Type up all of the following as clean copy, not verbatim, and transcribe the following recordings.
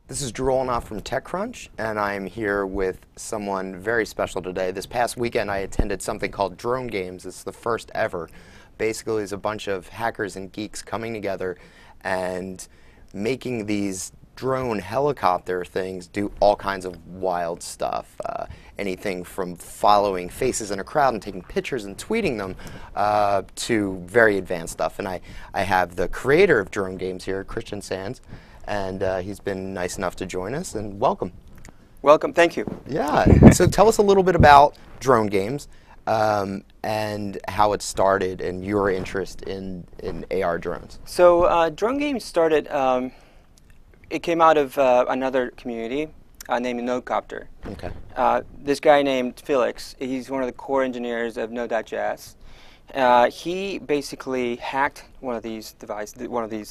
This is Olanoff from TechCrunch, and I'm here with someone very special today. This past weekend, I attended something called DroneGames. It's the first ever. Basically, it's a bunch of hackers and geeks coming together and making these drone helicopter things do all kinds of wild stuff. Anything from following faces in a crowd and taking pictures and tweeting them to very advanced stuff. And I have the creator of DroneGames here, Christian Sanz, and he's been nice enough to join us, and welcome. Welcome, thank you. Yeah, so tell us a little bit about DroneGames and how it started and your interest in AR drones. So DroneGames started, it came out of another community named Nodecopter. Okay. This guy named Felix, he's one of the core engineers of Node.js. He basically hacked one of these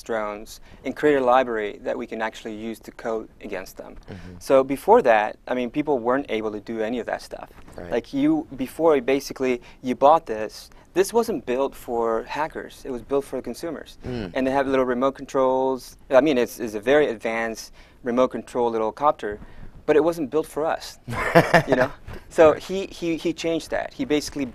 drones, and created a library that we can actually use to code against them. Mm-hmm. So before that, I mean, people weren't able to do any of that stuff. Right. Like before you bought this wasn't built for hackers. It was built for consumers. Mm. And they have little remote controls. I mean, it's a very advanced remote control little copter, but it wasn't built for us, you know. So he changed that. He basically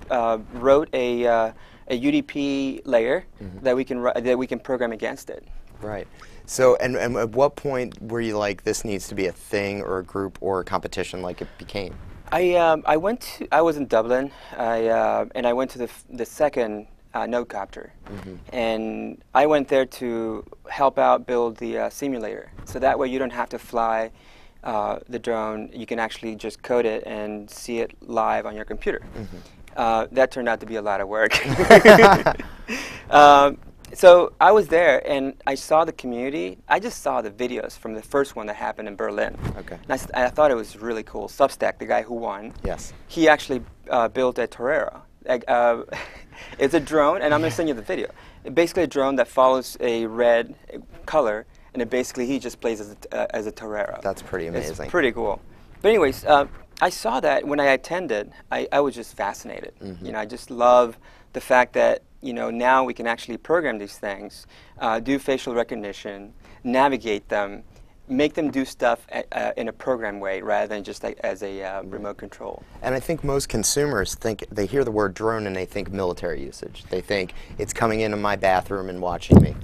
wrote a UDP layer mm-hmm. that we can program against it. Right. So and at what point were you like, this needs to be a thing or a group or a competition like it became? I was in Dublin, and I went to the second Nodecopter, mm-hmm. and I went there to help out build the simulator. So that way you don't have to fly the drone. You can actually just code it and see it live on your computer. Mm-hmm. That turned out to be a lot of work. So I was there and I saw the community. I just saw the videos from the first one that happened in Berlin. Okay. And I thought it was really cool. Substack, the guy who won, yes, he actually built a Torero. It's a drone, and I'm going to send you the video. It's basically a drone that follows a red color, and he just plays as a Torero. That's pretty amazing. It's pretty cool. But anyways, I saw that when I attended. I was just fascinated. Mm-hmm. You know, I just love the fact that, you know, now we can actually program these things, do facial recognition, navigate them, make them do stuff in a program way rather than just like as a remote control. And I think most consumers they hear the word drone and they think military usage. They think it's coming into my bathroom and watching me.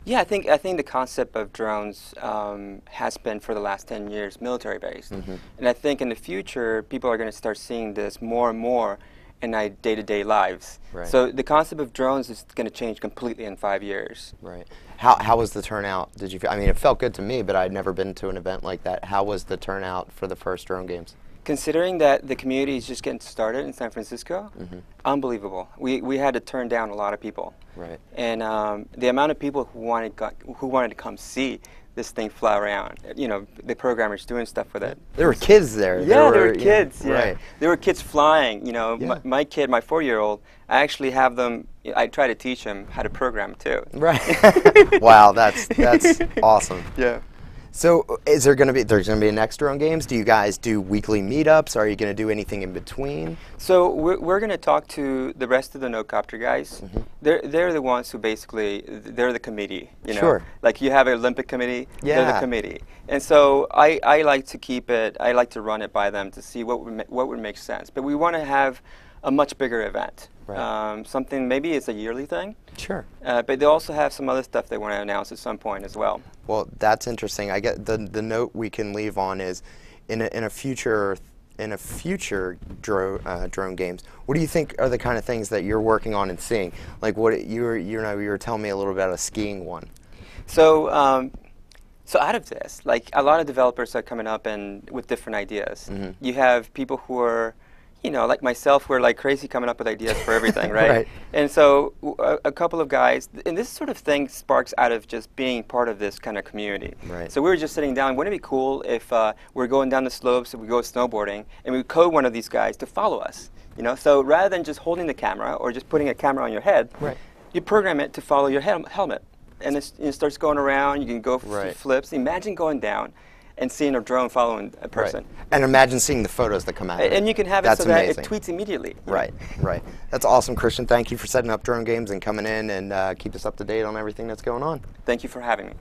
Yeah, I think the concept of drones has been for the last 10 years military-based. Mm-hmm. And I think in the future, people are going to start seeing this more and more in our day-to-day lives. Right. So the concept of drones is going to change completely in 5 years. Right. How was the turnout? Did you feel, I mean, it felt good to me, but I'd never been to an event like that. How was the turnout for the first DroneGames? Considering that the community is just getting started in San Francisco, mm-hmm. unbelievable. We had to turn down a lot of people. Right. And the amount of people who wanted to come see this thing fly around, you know, the programmers doing stuff with it. There were kids there. Yeah, there were kids. Yeah. Right. There were kids flying. You know, yeah. my kid, my 4-year-old, I actually have them. I try to teach him how to program too. Right. Wow, that's awesome. Yeah. So, there's going to be a next DroneGames? Do you guys do weekly meetups? Are you going to do anything in between? So we're going to talk to the rest of the Nodecopter guys. Mm-hmm. They're the ones who basically, they're the committee. You know? Sure. Like you have an Olympic committee, yeah. They're the committee. And so I like to keep it, I like to run it by them to see what would make sense. But we want to have a much bigger event. Right. Something, maybe it's a yearly thing. Sure. But they also have some other stuff they want to announce at some point as well. Well, that's interesting. I get the note we can leave on is in a future DroneGames. What do you think are the kind of things that you're working on and seeing? Like what you were telling me a little bit about a skiing one. So so out of this, like a lot of developers are coming up and with different ideas. Mm-hmm. You have people who are, you know, like myself, we're like crazy coming up with ideas for everything, right? Right. And so a couple of guys, and this sort of thing sparks out of just being part of this kind of community. Right. So we were just sitting down, wouldn't it be cool if we're going down the slopes and we go snowboarding and we code one of these guys to follow us, you know? So rather than just holding the camera or just putting a camera on your head, right. You program it to follow your helmet. And it starts going around, you can go right. Flips. Imagine going down and seeing a drone following a person. Right. And imagine seeing the photos that come out. And you can have it so that it tweets immediately. Right, right. That's awesome, Christian. Thank you for setting up DroneGames and coming in and keep us up to date on everything that's going on. Thank you for having me.